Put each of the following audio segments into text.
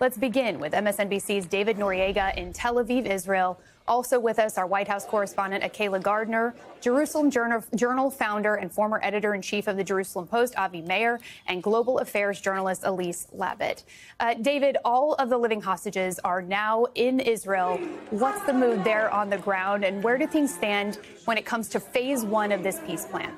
Let's begin with MSNBC's David Noriega in Tel Aviv, Israel. Also with us, our White House correspondent, Akayla Gardner, Jerusalem Journal founder and former editor-in-chief of the Jerusalem Post, Avi Meir, and global affairs journalist Elise Labit. David, all of the living hostages are now in Israel. What's the mood there on the ground, and where do things stand when it comes to phase one of this peace plan?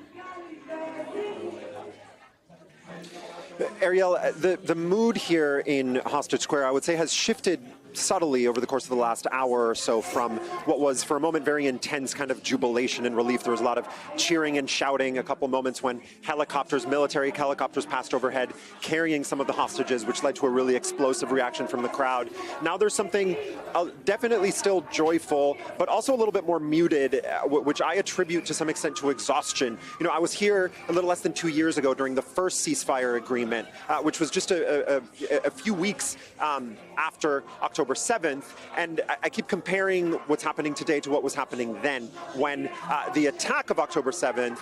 Ariel, the mood here in Hostage Square, I would say, has shifted subtly over the course of the last hour or so from what was for a moment very intense kind of jubilation and relief. There was a lot of cheering and shouting, a couple moments when military helicopters passed overhead carrying some of the hostages, which led to a really explosive reaction from the crowd. Now there's something definitely still joyful, but also a little bit more muted, which I attribute to some extent to exhaustion. You know, I was here a little less than 2 years ago during the first ceasefire agreement, which was just a few weeks after October 7th, and I keep comparing what's happening today to what was happening then, when the attack of October 7th,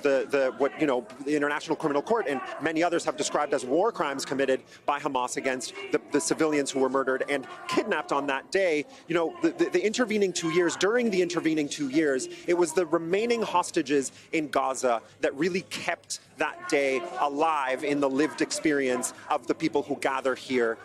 the International Criminal Court and many others have described as war crimes committed by Hamas against the civilians who were murdered and kidnapped on that day. You know, the intervening 2 years, during the intervening 2 years, it was the remaining hostages in Gaza that really kept that day alive in the lived experience of the people who gather here,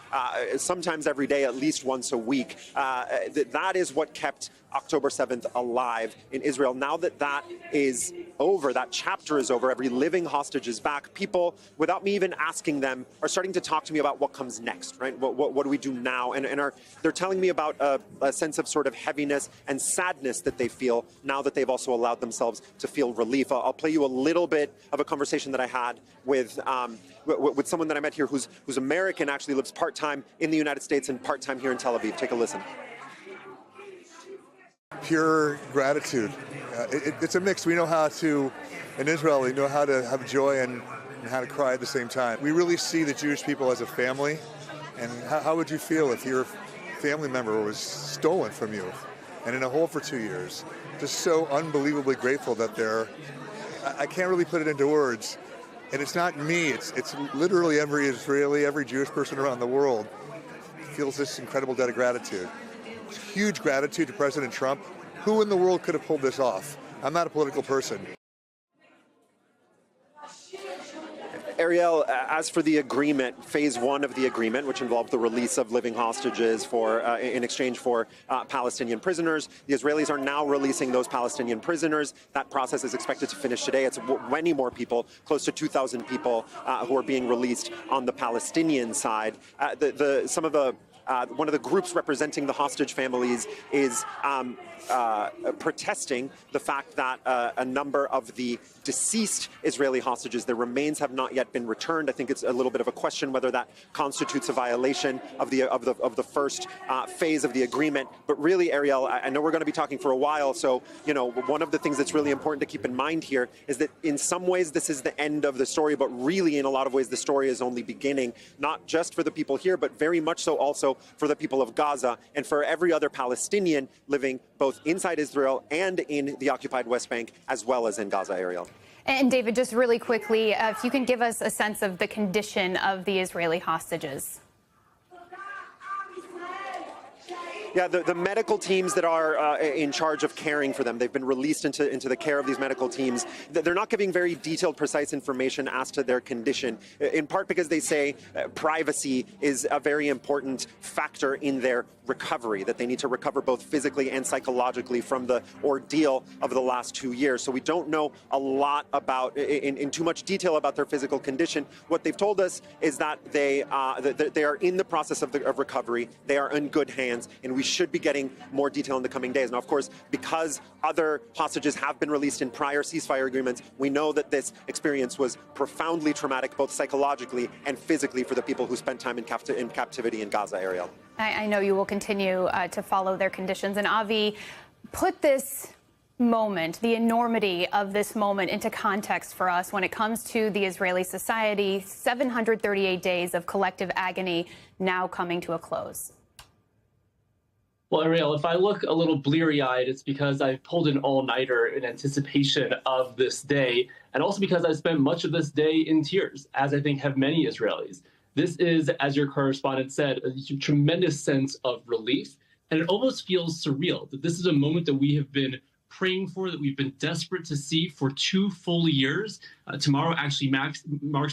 sometimes every day, at least once a week. That is what kept October 7th alive in Israel. Now that that is over, that chapter is over, every living hostage is back, people, without me even asking them, are starting to talk to me about what comes next, right? What do we do now? And they're telling me about a sense of sort of heaviness and sadness that they feel now that they've also allowed themselves to feel relief. I'll play you a little bit of a conversation that I had with someone that I met here who's American, actually lives part-time in the United States and part-time here in Tel Aviv. Take a listen. Pure gratitude. It's a mix. We know how to, in Israel, we know how to have joy and how to cry at the same time. We really see the Jewish people as a family. And how would you feel if your family member was stolen from you and in a hole for 2 years? Just so unbelievably grateful that they're, I can't really put it into words. And it's not me, it's literally every Israeli, every Jewish person around the world feels this incredible debt of gratitude. Huge gratitude to President Trump. Who in the world could have pulled this off? I'm not a political person. Ariel, as for the agreement, phase one of the agreement, which involved the release of living hostages in exchange for Palestinian prisoners, the Israelis are now releasing those Palestinian prisoners. That process is expected to finish today. It's many more people, close to 2,000 people, who are being released on the Palestinian side. One of the groups representing the hostage families is protesting the fact that a number of the deceased Israeli hostages, their remains have not yet been returned. I think it's a little bit of a question whether that constitutes a violation of the first phase of the agreement. But really, Ariel, I know we're going to be talking for a while, so you know, one of the things that's really important to keep in mind here is that in some ways this is the end of the story, but really in a lot of ways the story is only beginning, not just for the people here, but very much so also for the people of Gaza and for every other Palestinian living both inside Israel and in the occupied West Bank, as well as in Gaza, Ariel. And David, just really quickly, if you can give us a sense of the condition of the Israeli hostages. Yeah, the medical teams that are in charge of caring for them, they've been released into the care of these medical teams. They're not giving very detailed, precise information as to their condition, in part because they say privacy is a very important factor in their recovery, that they need to recover both physically and psychologically from the ordeal of the last 2 years. So we don't know a lot about, in too much detail about their physical condition. What they've told us is that they are in the process of recovery. They are in good hands, and we should be getting more detail in the coming days. Now, of course, because other hostages have been released in prior ceasefire agreements, we know that this experience was profoundly traumatic, both psychologically and physically, for the people who spent time in captivity in Gaza, Ariel. I know you will continue to follow their conditions. And Avi, put this moment, the enormity of this moment, into context for us when it comes to the Israeli society. 738 days of collective agony now coming to a close. Well, Ariel, if I look a little bleary-eyed, it's because I pulled an all-nighter in anticipation of this day, and also because I spent much of this day in tears, as I think have many Israelis. This is, as your correspondent said, a tremendous sense of relief. And it almost feels surreal that this is a moment that we have been praying for, that we've been desperate to see for 2 full years. Tomorrow actually marks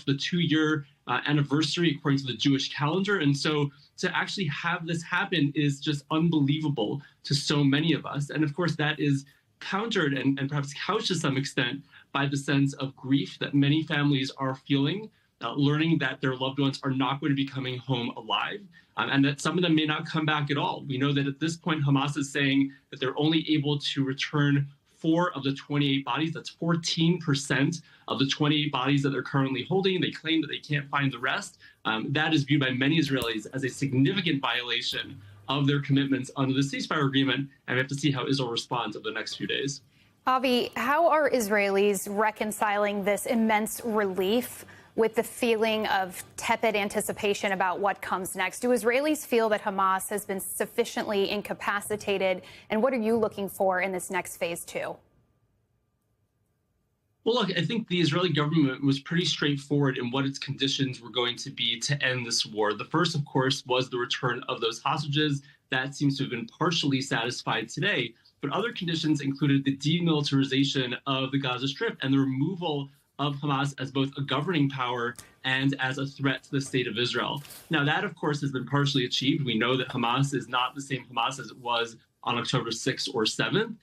the 2-year anniversary according to the Jewish calendar. And so to actually have this happen is just unbelievable to so many of us. And of course, that is countered and perhaps couched to some extent by the sense of grief that many families are feeling, learning that their loved ones are not going to be coming home alive, and that some of them may not come back at all. We know that at this point, Hamas is saying that they're only able to return 4 of the 28 bodies. That's 14% of the 28 bodies that they're currently holding. They claim that they can't find the rest. That is viewed by many Israelis as a significant violation of their commitments under the ceasefire agreement, and we have to see how Israel responds over the next few days. Avi, how are Israelis reconciling this immense relief with the feeling of tepid anticipation about what comes next? Do Israelis feel that Hamas has been sufficiently incapacitated? And what are you looking for in this next phase 2? Well, look, I think the Israeli government was pretty straightforward in what its conditions were going to be to end this war. The first, of course, was the return of those hostages. That seems to have been partially satisfied today. But other conditions included the demilitarization of the Gaza Strip and the removal of Hamas as both a governing power and as a threat to the state of Israel. Now, that, of course, has been partially achieved. We know that Hamas is not the same Hamas as it was on October 6th or 7th,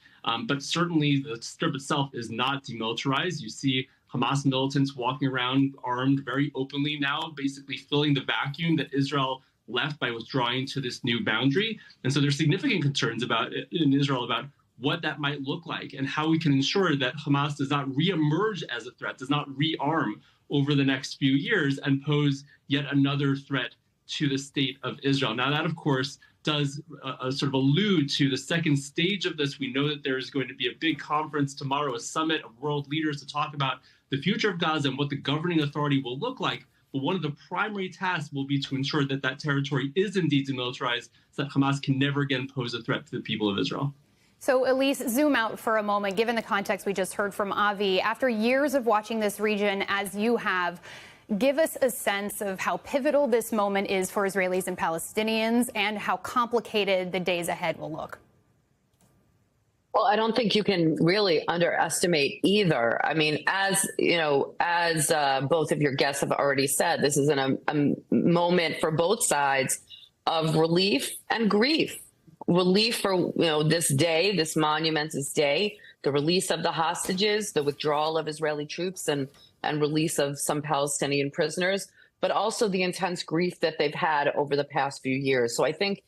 but certainly the Strip itself is not demilitarized. You see Hamas militants walking around armed very openly now, basically filling the vacuum that Israel left by withdrawing to this new boundary. And so there's significant concerns in Israel about what that might look like and how we can ensure that Hamas does not reemerge as a threat, does not rearm over the next few years and pose yet another threat to the state of Israel. Now, that, of course, does sort of allude to the second stage of this. We know that there is going to be a big conference tomorrow, a summit of world leaders to talk about the future of Gaza and what the governing authority will look like. But one of the primary tasks will be to ensure that that territory is indeed demilitarized so that Hamas can never again pose a threat to the people of Israel. So, Elise, zoom out for a moment. Given the context we just heard from Avi, after years of watching this region as you have, give us a sense of how pivotal this moment is for Israelis and Palestinians and how complicated the days ahead will look. Well, I don't think you can really underestimate either. I mean, as you know, as both of your guests have already said, this is a moment for both sides of relief and grief. Relief for, this day, this monumentous day, the release of the hostages, the withdrawal of Israeli troops and release of some Palestinian prisoners, but also the intense grief that they've had over the past few years. So I think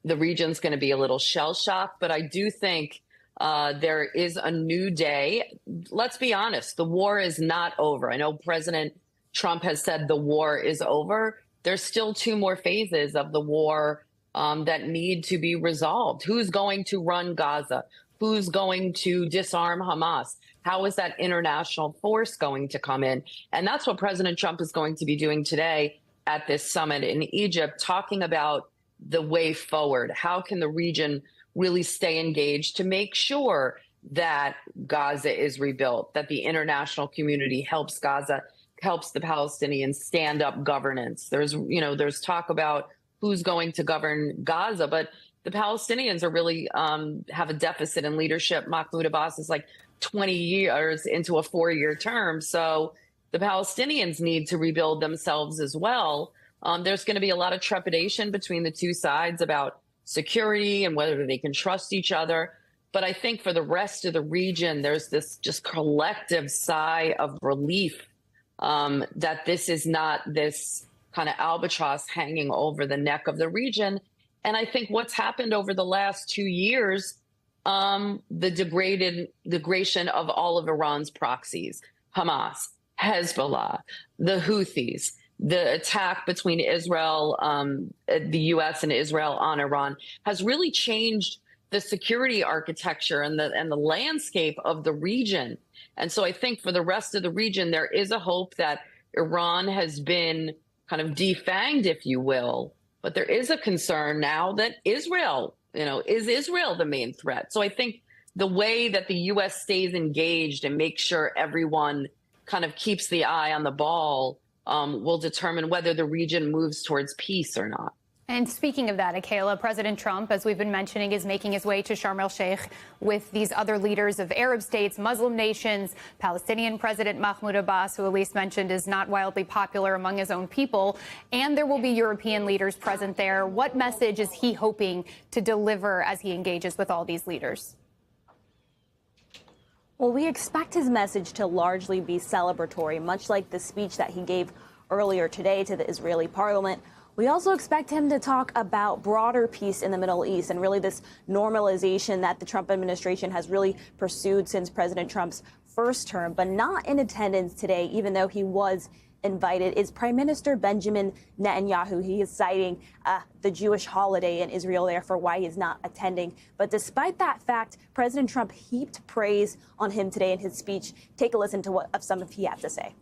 the region's going to be a little shell-shocked, but I do think there is a new day. Let's be honest, the war is not over. I know President Trump has said the war is over. There's still 2 more phases of the war that need to be resolved. Who's going to run Gaza? Who's going to disarm Hamas? How is that international force going to come in? And that's what President Trump is going to be doing today at this summit in Egypt, talking about the way forward. How can the region really stay engaged to make sure that Gaza is rebuilt, that the international community helps Gaza, helps the Palestinians stand up governance? There's talk about who's going to govern Gaza, but the Palestinians are really have a deficit in leadership. Mahmoud Abbas is like 20 years into a 4-year term. So the Palestinians need to rebuild themselves as well. There's going to be a lot of trepidation between the 2 sides about security and whether they can trust each other. But I think for the rest of the region, there's this just collective sigh of relief that this is not this kind of albatross hanging over the neck of the region. And I think what's happened over the last 2 years, the degradation of all of Iran's proxies, Hamas, Hezbollah, the Houthis, the attack between Israel, the U.S. and Israel on Iran has really changed the security architecture and the landscape of the region. And so I think for the rest of the region, there is a hope that Iran has been kind of defanged, if you will. But there is a concern now that Israel, is Israel the main threat? So I think the way that the U.S. stays engaged and makes sure everyone kind of keeps the eye on the ball will determine whether the region moves towards peace or not. And speaking of that, Akela, President Trump, as we've been mentioning, is making his way to Sharm el-Sheikh with these other leaders of Arab states, Muslim nations. Palestinian President Mahmoud Abbas, who Elise mentioned, is not wildly popular among his own people. And there will be European leaders present there. What message is he hoping to deliver as he engages with all these leaders? Well, we expect his message to largely be celebratory, much like the speech that he gave earlier today to the Israeli parliament. We also expect him to talk about broader peace in the Middle East and really this normalization that the Trump administration has really pursued since President Trump's first term. But not in attendance today, even though he was invited, is Prime Minister Benjamin Netanyahu. He is citing the Jewish holiday in Israel, therefore why he is not attending. But despite that fact, President Trump heaped praise on him today in his speech. Take a listen to what some of he had to say.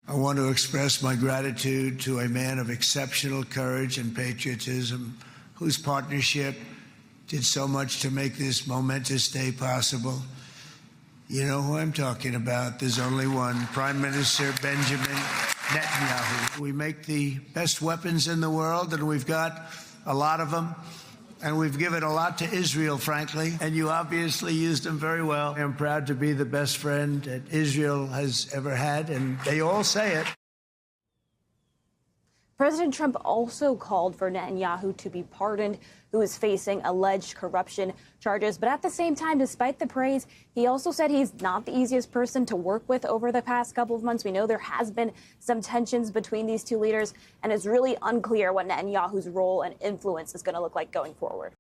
I want to express my gratitude to a man of exceptional courage and patriotism, whose partnership did so much to make this momentous day possible. You know who I'm talking about. There's only one, Prime Minister Benjamin Netanyahu. We make the best weapons in the world, and we've got a lot of them. And we've given a lot to Israel, frankly, and you obviously used them very well. I'm proud to be the best friend that Israel has ever had, and they all say it. President Trump also called for Netanyahu to be pardoned, who is facing alleged corruption charges. But at the same time, despite the praise, he also said he's not the easiest person to work with over the past couple of months. We know there has been some tensions between these two leaders, and it's really unclear what Netanyahu's role and influence is going to look like going forward.